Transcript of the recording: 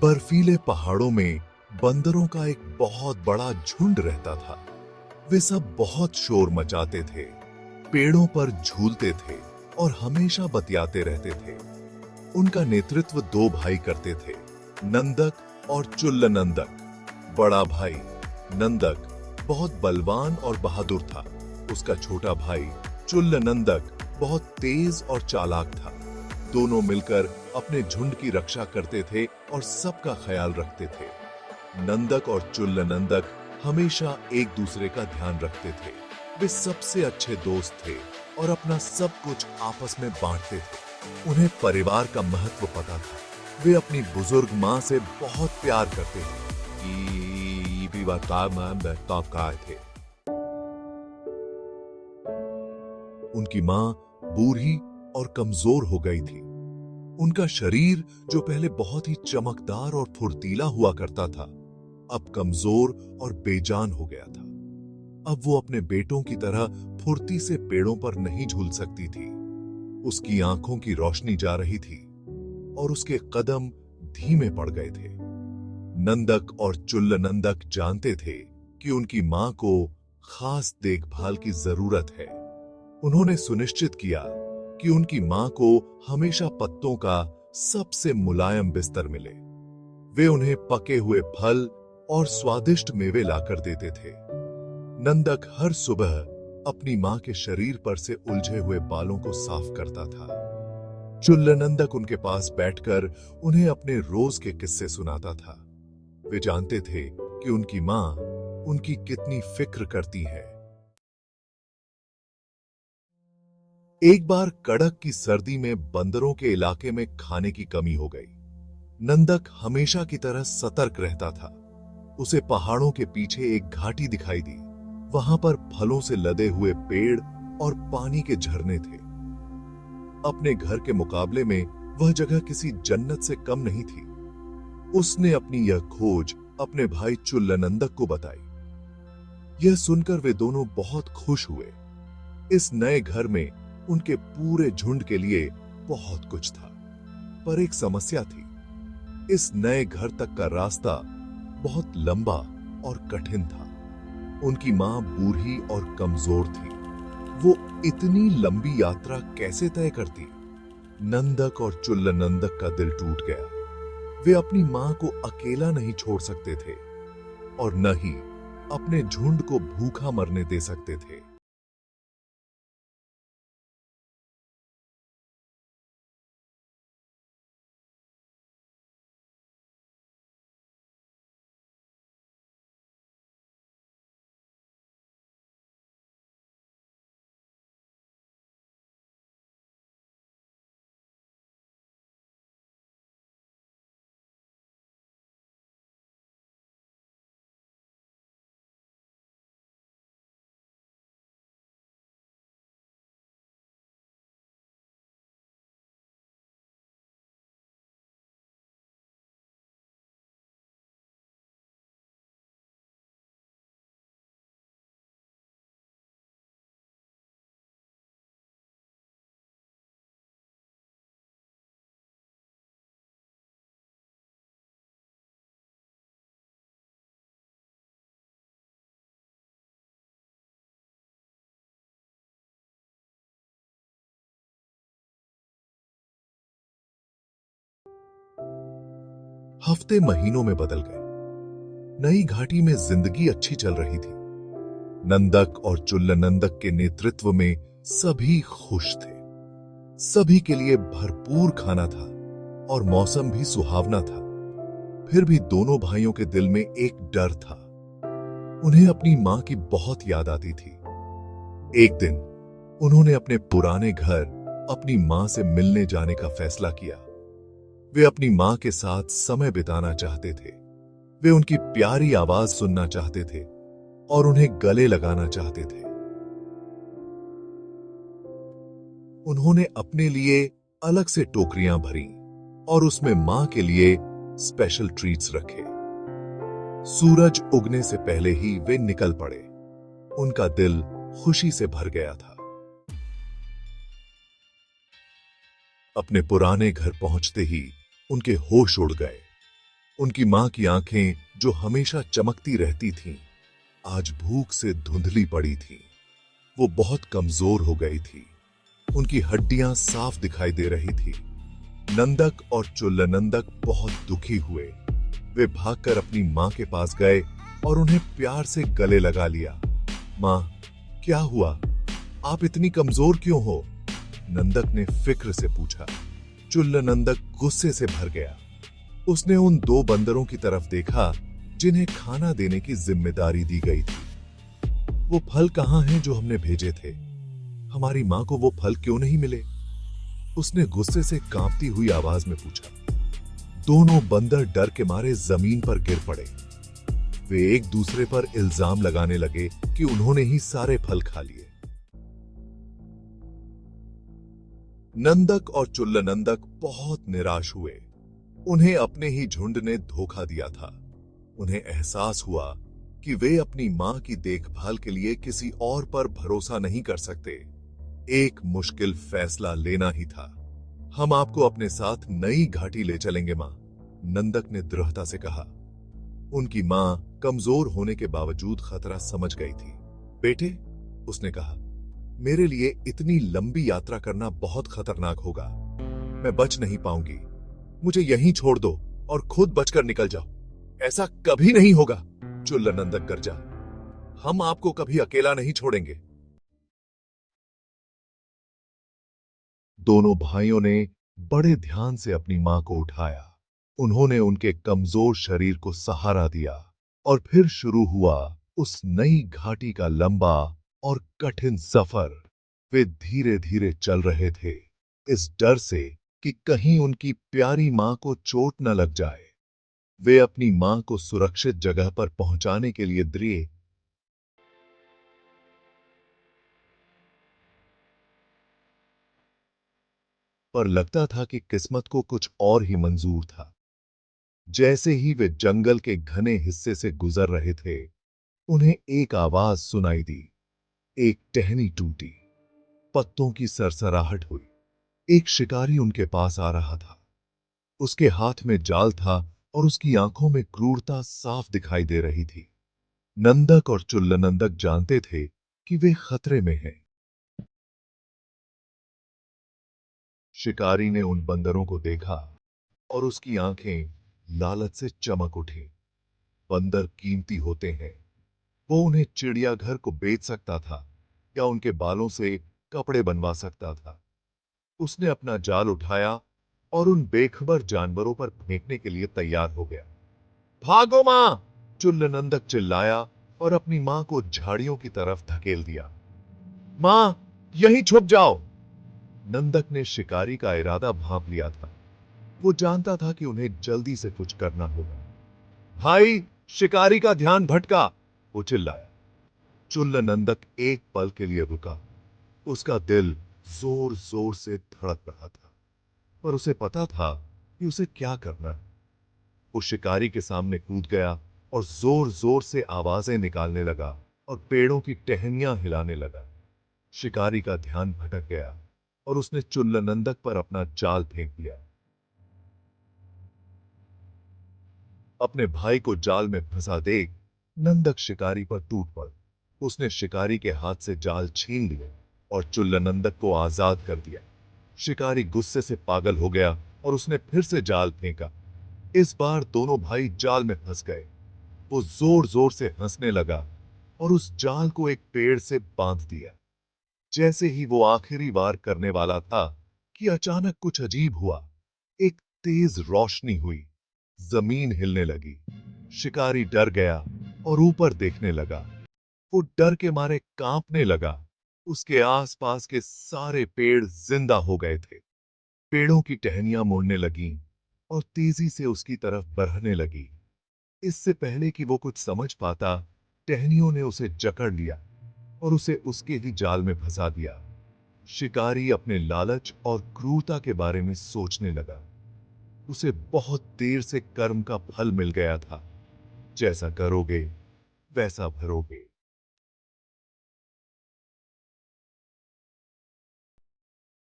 बर्फीले पहाड़ों में बंदरों का एक बहुत बड़ा झुंड रहता था। वे सब बहुत शोर मचाते थे, पेड़ों पर झूलते थे और हमेशा बतियाते रहते थे। उनका नेतृत्व दो भाई करते थे, नंदक और चुल्ल नंदक। बड़ा भाई नंदक बहुत बलवान और बहादुर था। उसका छोटा भाई चुल्ल नंदक बहुत तेज और चालाक था। दोनों मिलकर अपने झुंड की रक्षा करते थे और सबका ख्याल रखते थे। नंदक और चुल्ल नंदक हमेशा एक दूसरे का ध्यान रखते थे। वे सबसे अच्छे दोस्त थे और अपना सब कुछ आपस में बांटते थे। उन्हें परिवार का महत्व पता था। वे अपनी बुजुर्ग माँ से बहुत प्यार करते थे। थे उनकी माँ बूढ़ी और कमजोर हो गई थी। उनका शरीर जो पहले बहुत ही चमकदार और फुर्तीला हुआ करता था, अब कमजोर और बेजान हो गया था। अब वो अपने बेटों की तरह फुर्ती से पेड़ों पर नहीं झूल सकती थी। उसकी आंखों की रोशनी जा रही थी और उसके कदम धीमे पड़ गए थे। नंदक और चुल्ल नंदक जानते थे कि उनकी मां को खास देखभाल की जरूरत है। उन्होंने सुनिश्चित किया कि उनकी मां को हमेशा पत्तों का सबसे मुलायम बिस्तर मिले। वे उन्हें पके हुए फल और स्वादिष्ट मेवे लाकर देते थे। नंदक हर सुबह अपनी मां के शरीर पर से उलझे हुए बालों को साफ करता था। चुल्ल नंदक उनके पास बैठकर उन्हें अपने रोज के किस्से सुनाता था। वे जानते थे कि उनकी मां उनकी कितनी फिक्र करती है। एक बार कड़क की सर्दी में बंदरों के इलाके में खाने की कमी हो गई। नंदक हमेशा की तरह सतर्क रहता था। उसे पहाड़ों के पीछे एक घाटी दिखाई दी। वहां पर फलों से लदे हुए पेड़ और पानी के झरने थे। अपने घर के मुकाबले में वह जगह किसी जन्नत से कम नहीं थी। उसने अपनी यह खोज अपने भाई चुल्ल नंदक को बताई। यह सुनकर वे दोनों बहुत खुश हुए। इस नए घर में उनके पूरे झुंड के लिए बहुत कुछ था, पर एक समस्या थी। इस नए घर तक का रास्ता बहुत लंबा और कठिन था। उनकी मां बूढ़ी और कमजोर थी। वो इतनी लंबी यात्रा कैसे तय करती? नंदक और चुल्ल नंदक का दिल टूट गया। वे अपनी मां को अकेला नहीं छोड़ सकते थे और न ही अपने झुंड को भूखा मरने दे सकते थे। हफ्ते महीनों में बदल गए। नई घाटी में जिंदगी अच्छी चल रही थी। नंदक और चुल्ल नंदक के नेतृत्व में सभी खुश थे। सभी के लिए भरपूर खाना था और मौसम भी सुहावना था। फिर भी दोनों भाइयों के दिल में एक डर था। उन्हें अपनी मां की बहुत याद आती थी। एक दिन उन्होंने अपने पुराने घर अपनी मां से मिलने जाने का फैसला किया। वे अपनी मां के साथ समय बिताना चाहते थे। वे उनकी प्यारी आवाज सुनना चाहते थे और उन्हें गले लगाना चाहते थे। उन्होंने अपने लिए अलग से टोकरियां भरी और उसमें मां के लिए स्पेशल ट्रीट्स रखे। सूरज उगने से पहले ही वे निकल पड़े। उनका दिल खुशी से भर गया था। अपने पुराने घर पहुंचते ही उनके होश उड़ गए। उनकी मां की आंखें जो हमेशा चमकती रहती थीं, आज भूख से धुंधली पड़ी थीं। वो बहुत कमजोर हो गई थी। उनकी हड्डियां साफ दिखाई दे रही थी। नंदक और चुल्लनंदक बहुत दुखी हुए। वे भागकर अपनी मां के पास गए और उन्हें प्यार से गले लगा लिया। मां, क्या हुआ? आप इतनी कमजोर क्यों हो? नंदक ने फिक्र से पूछा। चुल्लनंदक गुस्से से भर गया। उसने उन दो बंदरों की तरफ देखा जिन्हें खाना देने की जिम्मेदारी दी गई थी। वो फल कहां हैं जो हमने भेजे थे? हमारी मां को वो फल क्यों नहीं मिले? उसने गुस्से से कांपती हुई आवाज में पूछा। दोनों बंदर डर के मारे जमीन पर गिर पड़े। वे एक दूसरे पर इल्जाम लगाने लगे कि उन्होंने ही सारे फल खा लिए। नंदक और चुल्लनंदक बहुत निराश हुए। उन्हें अपने ही झुंड ने धोखा दिया था। उन्हें एहसास हुआ कि वे अपनी मां की देखभाल के लिए किसी और पर भरोसा नहीं कर सकते। एक मुश्किल फैसला लेना ही था। हम आपको अपने साथ नई घाटी ले चलेंगे मां, नंदक ने दृढ़ता से कहा। उनकी मां कमजोर होने के बावजूद खतरा समझ गई थी। बेटे, उसने कहा, मेरे लिए इतनी लंबी यात्रा करना बहुत खतरनाक होगा। मैं बच नहीं पाऊंगी। मुझे यहीं छोड़ दो और खुद बचकर निकल जाओ। ऐसा कभी नहीं होगा, चुल्लनंदक गरजा। हम आपको कभी अकेला नहीं छोड़ेंगे। दोनों भाइयों ने बड़े ध्यान से अपनी मां को उठाया। उन्होंने उनके कमजोर शरीर को सहारा दिया और फिर शुरू हुआ उस नई घाटी का लंबा और कठिन सफर। वे धीरे धीरे चल रहे थे, इस डर से कि कहीं उनकी प्यारी मां को चोट न लग जाए। वे अपनी मां को सुरक्षित जगह पर पहुंचाने के लिए दृढ़, पर लगता था कि किस्मत को कुछ और ही मंजूर था। जैसे ही वे जंगल के घने हिस्से से गुजर रहे थे, उन्हें एक आवाज सुनाई दी। एक टहनी टूटी, पत्तों की सरसराहट हुई। एक शिकारी उनके पास आ रहा था। उसके हाथ में जाल था और उसकी आंखों में क्रूरता साफ दिखाई दे रही थी। नंदक और चुल्लनंदक जानते थे कि वे खतरे में हैं। शिकारी ने उन बंदरों को देखा और उसकी आंखें लालच से चमक उठी। बंदर कीमती होते हैं। वो उन्हें चिड़ियाघर को बेच सकता था या उनके बालों से कपड़े बनवा सकता था। उसने अपना जाल उठाया और उन बेखबर जानवरों पर फेंकने के लिए तैयार हो गया। भागो मां! चुल्लनंदक चिल्लाया और अपनी मां को झाड़ियों की तरफ धकेल दिया। मां, यहीं छुप जाओ! नंदक ने शिकारी का इरादा भांप लिया था। वो जानता था कि उन्हें जल्दी से कुछ करना होगा। भाई, शिकारी का ध्यान भटका! वो चिल्लाया। चुल्लनंदक एक पल के लिए रुका। उसका दिल जोर जोर से धड़क रहा था, पर उसे पता था कि उसे क्या करना है। वो शिकारी के सामने कूद गया और जोर जोर से आवाजें निकालने लगा और पेड़ों की टहनियां हिलाने लगा। शिकारी का ध्यान भटक गया और उसने चुल्लनंदक पर अपना जाल फेंक दिया। अपने भाई को जाल में फंसा देख नंदक शिकारी पर टूट पड़ा। उसने शिकारी के हाथ से जाल छीन लिया और चुल्लनंदक को आजाद कर दिया। शिकारी गुस्से से पागल हो गया और उसने फिर से जाल फेंका। इस बार दोनों भाई जाल में फंस गए। वो जोर जोर से हंसने लगा और उस जाल को एक पेड़ से बांध दिया। जैसे ही वो आखिरी वार करने वाला था कि अचानक कुछ अजीब हुआ। एक तेज रोशनी हुई, जमीन हिलने लगी। शिकारी डर गया और ऊपर देखने लगा। वो डर के मारे कांपने लगा। उसके आसपास के सारे पेड़ जिंदा हो गए थे। पेड़ों की टहनियां मुड़ने लगीं और तेजी से उसकी तरफ बढ़ने लगी। इससे पहले कि वो कुछ समझ पाता, टहनियों ने उसे जकड़ लिया और उसे उसके ही जाल में फंसा दिया। शिकारी अपने लालच और क्रूरता के बारे में सोचने लगा। उसे बहुत देर से कर्म का फल मिल गया था। जैसा करोगे वैसा भरोगे।